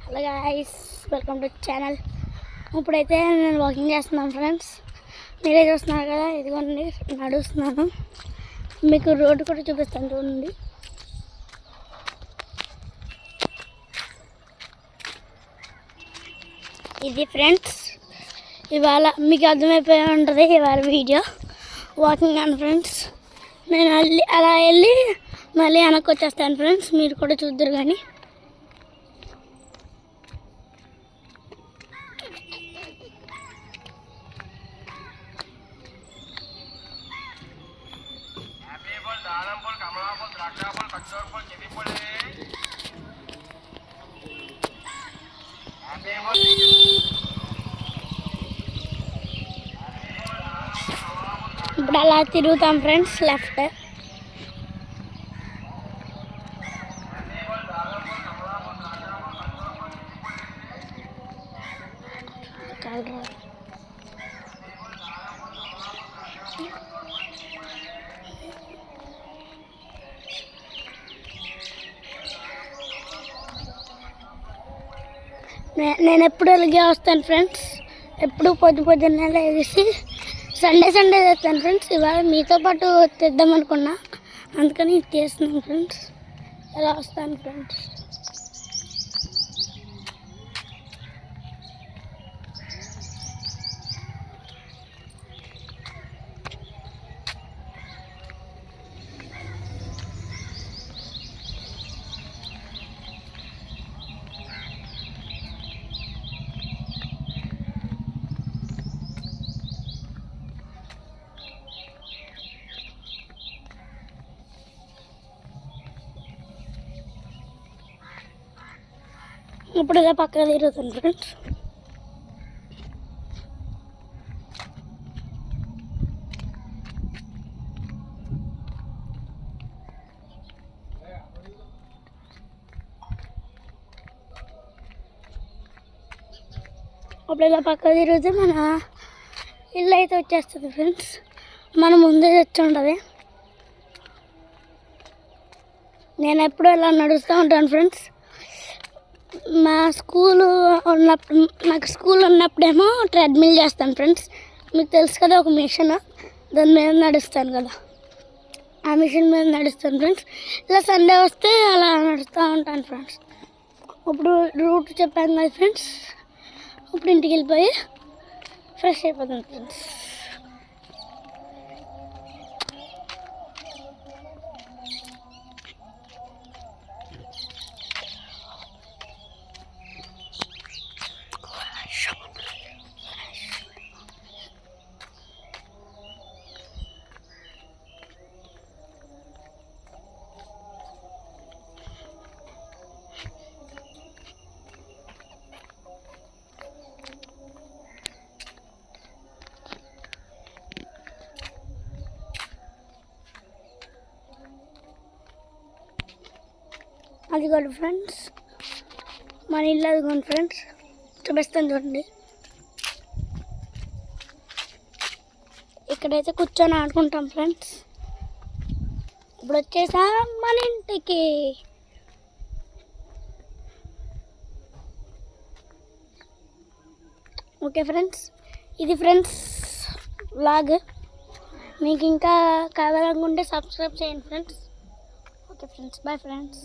Hello guys, welcome to channel. ఇప్పుడైతే నేను walking చేస్తున్నాను ఫ్రెండ్స్. మీరే చూస్తున్నారు కదా, ఇదిగోండి నడుస్తున్నాను. మీకు రోడ్డు కూడా చూపిస్తాను చూడండి. ఇది ఫ్రెండ్స్, ఇవాళ మీకు అర్థమైపోయి ఉంటుంది ఇవాళ వీడియో వాకింగ్ అని ఫ్రెండ్స్. నేను అలా వెళ్ళి మళ్ళీ వెనక్కి వచ్చేస్తాను ఫ్రెండ్స్, మీరు కూడా చూద్దరు కానీ. ఇప్పుడు అలా తిరుగుతాం ఫ్రెండ్స్, లెఫ్ట్. నేను ఎప్పుడు ఇలాగే వస్తాను ఫ్రెండ్స్, ఎప్పుడు పొద్దున్నే లేచి సండే తెస్తాను ఫ్రెండ్స్. ఇవాళ మీతో పాటు తెద్దాం అనుకున్నా, అందుకని తీస్తున్నాను ఫ్రెండ్స్. ఎలా వస్తాను ఫ్రెండ్స్. ఇప్పుడు ఇలా పక్కన తిరుగుతాను ఫ్రెండ్స్. అప్పుడు ఇలా పక్క తిరిగితే మన ఇల్లు అయితే వచ్చేస్తుంది ఫ్రెండ్స్. మనం ముందే తెచ్చి ఉంటుంది. నేను ఎప్పుడు ఇలా నడుస్తూ ఉంటాను ఫ్రెండ్స్. మా స్కూలు ఉన్నప్పుడు, నాకు స్కూల్ ఉన్నప్పుడేమో ట్రెడ్మిల్ చేస్తాను ఫ్రెండ్స్. మీకు తెలుసు కదా, ఒక మిషన్, దాని మీద నడుస్తాను కదా, ఆ మిషన్ మీద నడుస్తాను ఫ్రెండ్స్. ఇలా సండే వస్తే అలా నడుస్తూ ఉంటాను ఫ్రెండ్స్. ఇప్పుడు రూట్ చెప్పాను కదా ఫ్రెండ్స్, ఇప్పుడు ఇంటికి వెళ్ళిపోయి ఫ్రెష్ అయిపోతాను ఫ్రెండ్స్. అదిగోండి ఫ్రెండ్స్, మన ఇల్లు అదిగోండి ఫ్రెండ్స్, చూపిస్తాను చూడండి. ఇక్కడైతే కూర్చొని ఆడుకుంటాం ఫ్రెండ్స్. ఇప్పుడు వచ్చేసా మన ఇంటికి. ఓకే ఫ్రెండ్స్, ఇది ఫ్రెండ్స్ వ్లాగ్. మీకు ఇంకా కావాలనుకుంటే సబ్స్క్రైబ్ చేయండి friends. Okay friends, bye friends.